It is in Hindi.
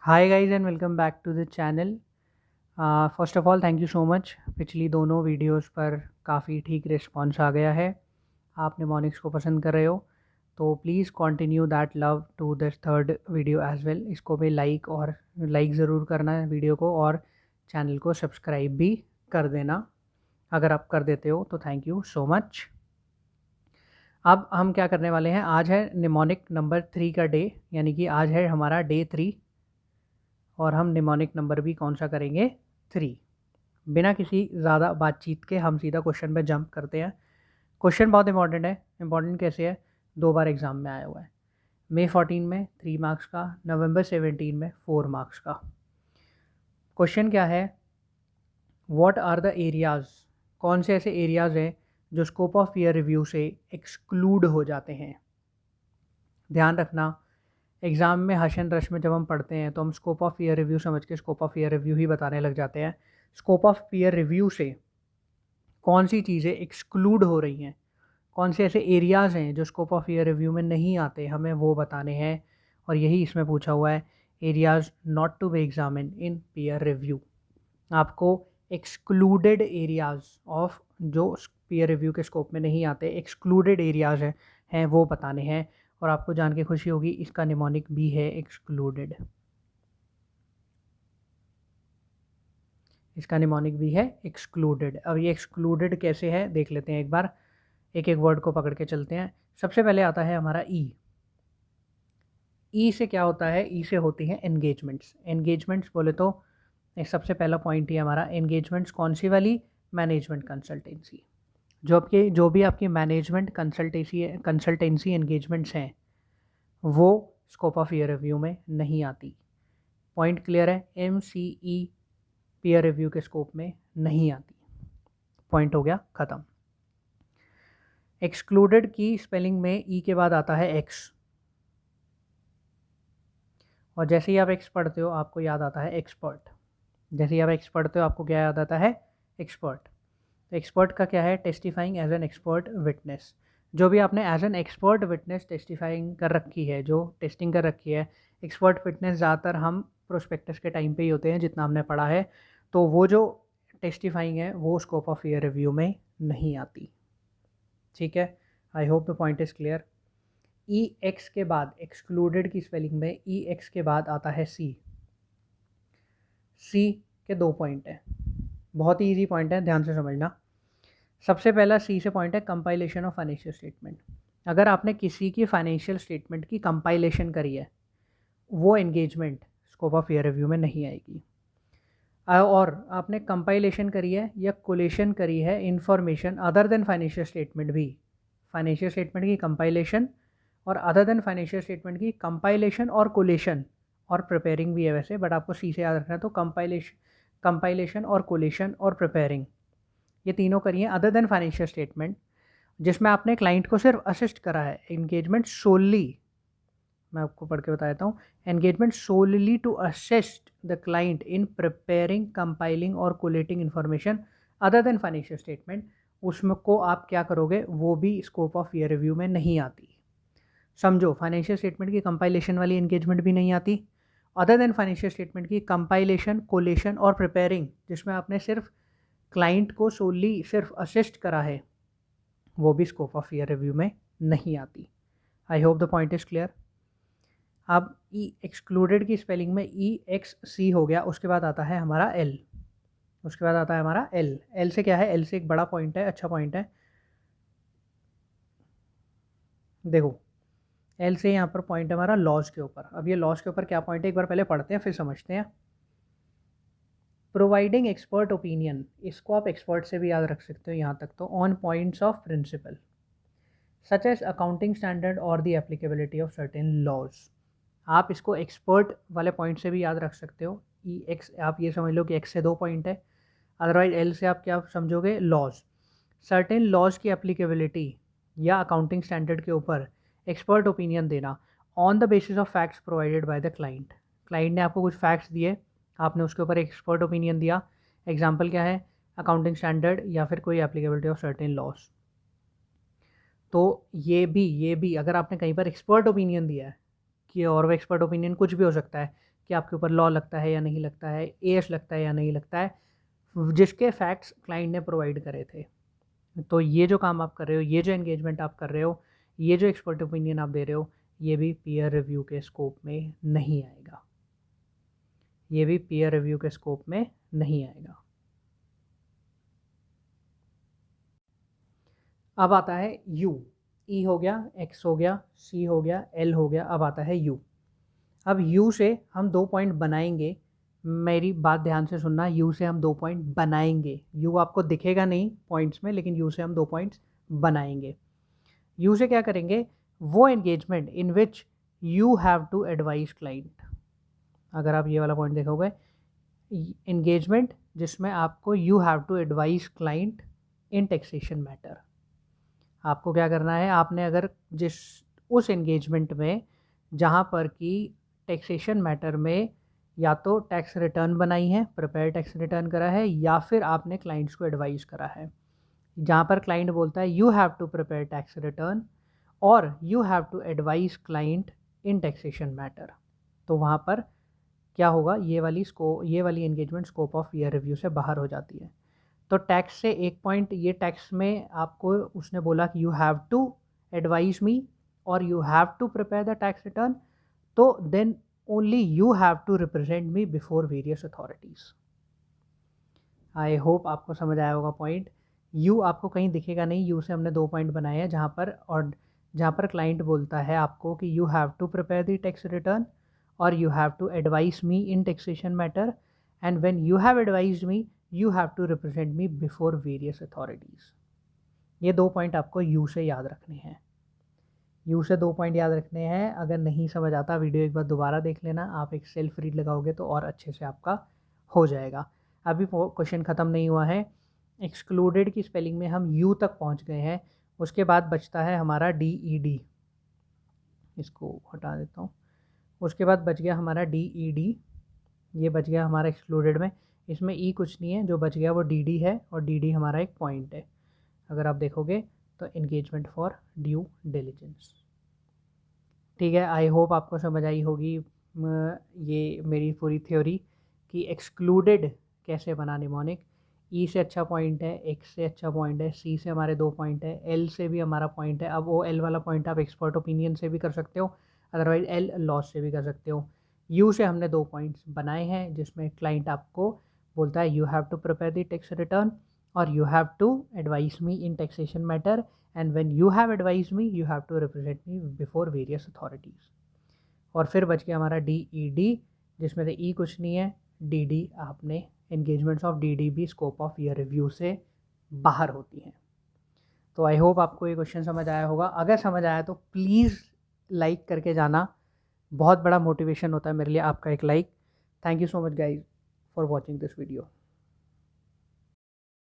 Hi guys and welcome back to the channel. First of all thank you so much. पिछली दोनों वीडियोस पर काफ़ी ठीक रिस्पॉन्स आ गया है। आप निमोनिक्स को पसंद कर रहे हो तो please continue that love to this third video as well. इसको भी लाइक ज़रूर करना है वीडियो को, और चैनल को सब्सक्राइब भी कर देना। अगर आप कर देते हो तो थैंक यू सो मच। अब हम क्या करने वाले हैं, आज है निमोनिक नंबर 3 का डे, यानी कि आज है हमारा डे 3। और हम निमोनिक नंबर भी कौन सा करेंगे, 3। बिना किसी ज़्यादा बातचीत के हम सीधा क्वेश्चन पे जंप करते हैं। क्वेश्चन बहुत इंपॉर्टेंट है। इंपॉर्टेंट कैसे है, 2 बार एग्ज़ाम में आया हुआ है। मई 14 में 3 मार्क्स का, नवंबर 17 में 4 मार्क्स का। क्वेश्चन क्या है, व्हाट आर द एरियाज़, कौन से ऐसे एरियाज़ हैं जो स्कोप ऑफ पीयर रिव्यू से एक्सक्लूड हो जाते हैं। ध्यान रखना, एग्ज़ाम में हशन रश में जब हम पढ़ते हैं तो हम स्कोप ऑफ पीयर रिव्यू समझ के स्कोप ऑफ पीयर रिव्यू ही बताने लग जाते हैं। स्कोप ऑफ पीयर रिव्यू से कौन सी चीज़ें एक्सक्लूड हो रही हैं, कौन से ऐसे एरियाज़ हैं जो स्कोप ऑफ पीयर रिव्यू में नहीं आते, हमें वो बताने हैं। और यही इसमें पूछा हुआ है, areas not to be examine in peer review. आपको एक्सक्लूडेड एरियाज़ ऑफ जो पीयर रिव्यू के स्कोप में नहीं आते, एक्सक्लूडेड एरियाज़ हैं वो बताने हैं। और आपको जान के खुशी होगी, इसका निमोनिक भी है एक्सक्लूडेड। इसका निमोनिक भी है एक्सक्लूडेड। अब ये एक्सक्लूडेड कैसे है देख लेते हैं एक बार, एक एक वर्ड को पकड़ के चलते हैं। सबसे पहले आता है हमारा ई। ई से क्या होता है, ई से होती हैं एंगेजमेंट्स। एंगेजमेंट्स बोले तो एक सबसे पहला पॉइंट ही हमारा एंगेजमेंट्स कौन सी वाली, मैनेजमेंट कंसल्टेंसी। जो भी आपकी मैनेजमेंट कंसल्टेंसी एंगेजमेंट्स हैं वो स्कोप ऑफ ईयर रिव्यू में नहीं आती। पॉइंट क्लियर है, MCE पीयर रिव्यू के स्कोप में नहीं आती। पॉइंट हो गया ख़त्म। एक्सक्लूडेड की स्पेलिंग में ई के बाद आता है एक्स, और जैसे ही आप एक्स पढ़ते हो आपको याद आता है एक्सपर्ट। जैसे ही आप एक्स पढ़ते हो आपको क्या याद आता है, एक्सपर्ट। तो एक्सपर्ट का क्या है, testifying as an expert witness. जो भी आपने as an expert witness testifying कर रखी है, जो टेस्टिंग कर रखी है, एक्सपर्ट विटनेस ज़्यादातर हम प्रोस्पेक्टस के टाइम पे ही होते हैं जितना हमने पढ़ा है। तो वो जो टेस्टिफाइंग है वो स्कोप ऑफ ईयर रिव्यू में नहीं आती। ठीक है, I hope the point is clear. E x के बाद, एक्सक्लूडेड की स्पेलिंग में ई एक्स के बाद आता है सी। सी के 2 पॉइंट हैं, बहुत ही ईजी पॉइंट है, ध्यान से समझना। सबसे पहला सी से पॉइंट है कंपाइलेशन ऑफ फाइनेंशियल स्टेटमेंट। अगर आपने किसी की फाइनेंशियल स्टेटमेंट की कंपाइलेशन करी है, वो engagement scope of year review में नहीं आएगी। और आपने कंपाइलेशन करी है या कोलेशन करी है information other than financial statement भी, फाइनेंशियल स्टेटमेंट की कंपाइलेशन और अदर देन फाइनेंशियल स्टेटमेंट की कंपाइलेशन और कोलेशन, और प्रिपेयरिंग भी है वैसे, बट आपको सी से याद रखना है। तो कंपाइलेशन और कोलेशन और प्रिपेयरिंग, ये तीनों करिए अदर देन फाइनेंशियल स्टेटमेंट, जिसमें आपने क्लाइंट को सिर्फ असिस्ट करा है। एंगेजमेंट सोलली, मैं आपको पढ़ के बता देता हूँ, engagement solely to assist the client in preparing, compiling और collating information other than financial statement, उसमें को आप क्या करोगे, वो भी स्कोप ऑफ ईयर रिव्यू में नहीं आती। समझो, फाइनेंशियल स्टेटमेंट की कंपाइलेशन वाली एंगेजमेंट भी नहीं आती, अदर देन फाइनेंशियल स्टेटमेंट की कंपाइलेशन, कोलेशन और प्रिपेयरिंग, जिसमें आपने सिर्फ क्लाइंट को सोलली सिर्फ असिस्ट करा है, वो भी स्कोप ऑफ ईयर रिव्यू में नहीं आती। I hope the point is clear. अब ई एक्सक्लूडेड की स्पेलिंग में ई एक्स सी हो गया, उसके बाद आता है हमारा एल। उसके बाद आता है हमारा एल। एल से क्या है, एल से एक बड़ा पॉइंट है, अच्छा पॉइंट है। देखो, एल से यहाँ पर पॉइंट है हमारा लॉज के ऊपर। अब ये लॉज के ऊपर क्या पॉइंट है, एक बार पहले पढ़ते हैं फिर समझते हैं। प्रोवाइडिंग एक्सपर्ट ओपिनियन, इसको आप एक्सपर्ट से भी याद रख सकते हो यहाँ तक तो, on points of principle such as accounting standard और the applicability of certain laws. आप इसको एक्सपर्ट वाले पॉइंट से भी याद रख सकते हो। ई एक्स, आप ये समझ लो कि एक्स से 2 पॉइंट है, अदरवाइज एल से आप क्या समझोगे, लॉज। सर्टेन लॉज की एप्लीकेबिलिटी या अकाउंटिंग स्टैंडर्ड के ऊपर एक्सपर्ट ओपिनियन देना on the basis of facts provided by the client. Client ने आपको कुछ फैक्ट्स दिए, आपने उसके ऊपर एक्सपर्ट ओपिनियन दिया। एग्जाम्पल क्या है, अकाउंटिंग स्टैंडर्ड या फिर कोई एप्लीकेबिलिटी ऑफ सर्टेन लॉज। तो ये भी अगर आपने कहीं पर एक्सपर्ट ओपिनियन दिया है कि, और वो एक्सपर्ट ओपिनियन कुछ भी हो सकता है कि आपके ऊपर लॉ लगता है या नहीं लगता है, एएस लगता है या नहीं लगता है, जिसके फैक्ट्स क्लाइंट ने प्रोवाइड करे थे। तो ये जो काम आप कर रहे हो, ये जो एंगेजमेंट आप कर रहे हो, ये जो एक्सपर्ट ओपिनियन आप दे रहे हो, ये भी पीयर रिव्यू के स्कोप में नहीं आएगा, ये भी पीयर रिव्यू के स्कोप में नहीं आएगा। अब आता है यू। ई हो गया, एक्स हो गया, सी हो गया, एल हो गया, अब आता है यू। अब यू से हम 2 पॉइंट बनाएंगे। मेरी बात ध्यान से सुनना, यू से हम 2 पॉइंट बनाएंगे। यू आपको दिखेगा नहीं पॉइंट्स में, लेकिन यू से हम 2 पॉइंट्स बनाएंगे। यू से क्या करेंगे, वो engagement in which you have to advise client. अगर आप ये वाला पॉइंट देखोगे, एंगेजमेंट जिसमें आपको you have to advise client in taxation matter. आपको क्या करना है, आपने अगर उस एंगेजमेंट में जहाँ पर कि टैक्सेशन मैटर में या तो टैक्स रिटर्न बनाई है, प्रिपेयर टैक्स रिटर्न करा है, या फिर आपने क्लाइंट्स को एडवाइस करा है, जहाँ पर क्लाइंट बोलता है you have to prepare tax return और you have to advise client in taxation matter, तो वहाँ पर क्या होगा, ये वाली engagement scope of year review से बाहर हो जाती है। तो टैक्स से एक पॉइंट, ये टैक्स में आपको उसने बोला कि you have to advise me और you have to prepare the tax return, तो then only you have to represent me before various authorities. I hope आपको समझ आया होगा पॉइंट। यू आपको कहीं दिखेगा नहीं, यू से हमने 2 पॉइंट बनाए हैं, जहाँ पर क्लाइंट बोलता है आपको कि you have to prepare the tax return और you have to advise me in taxation matter, and when you have advised me you have to represent me before various authorities. ये 2 पॉइंट आपको यू से याद रखने हैं। यू से 2 पॉइंट याद रखने हैं। अगर नहीं समझ आता, वीडियो एक बार दोबारा देख लेना, आप एक सेल्फ रीड लगाओगे तो और अच्छे से आपका हो जाएगा। अभी क्वेश्चन ख़त्म नहीं हुआ है। एक्सक्लूडेड की स्पेलिंग में हम यू तक पहुंच गए हैं, उसके बाद बचता है हमारा DED। इसको हटा देता हूँ। उसके बाद बच गया हमारा DED, ये बच गया हमारा एक्सक्लूडेड में। इसमें ई कुछ नहीं है, जो बच गया वो DD है, और DD हमारा एक पॉइंट है। अगर आप देखोगे तो एंगेजमेंट फॉर ड्यू डिलिजेंस। ठीक है, आई होप आपको समझ आई होगी ये मेरी पूरी थ्योरी कि एक्सक्लूडेड कैसे बनाने मोनिक। ई से अच्छा पॉइंट है, एक्स से अच्छा पॉइंट है, सी से हमारे 2 पॉइंट है, एल से भी हमारा पॉइंट है। अब वो एल वाला पॉइंट आप एक्सपर्ट ओपिनियन से भी कर सकते हो, अदरवाइज एल लॉस से भी कर सकते हो। यू से हमने 2 पॉइंट्स बनाए हैं, जिसमें क्लाइंट आपको बोलता है you have to prepare the tax return और you have to advise me in taxation matter, and when you have advise me you have to represent me before various authorities. और फिर बच गया हमारा DED, जिसमें से ई कुछ नहीं है, DD आपने एंगेजमेंट्स ऑफ DD भी स्कोप ऑफ ईयर रिव्यू से बाहर होती हैं। तो आई होप आपको ये क्वेश्चन समझ आया होगा। अगर समझ आया तो प्लीज़ लाइक करके जाना, बहुत बड़ा मोटिवेशन होता है मेरे लिए आपका एक like. Thank you so much guys for watching this video.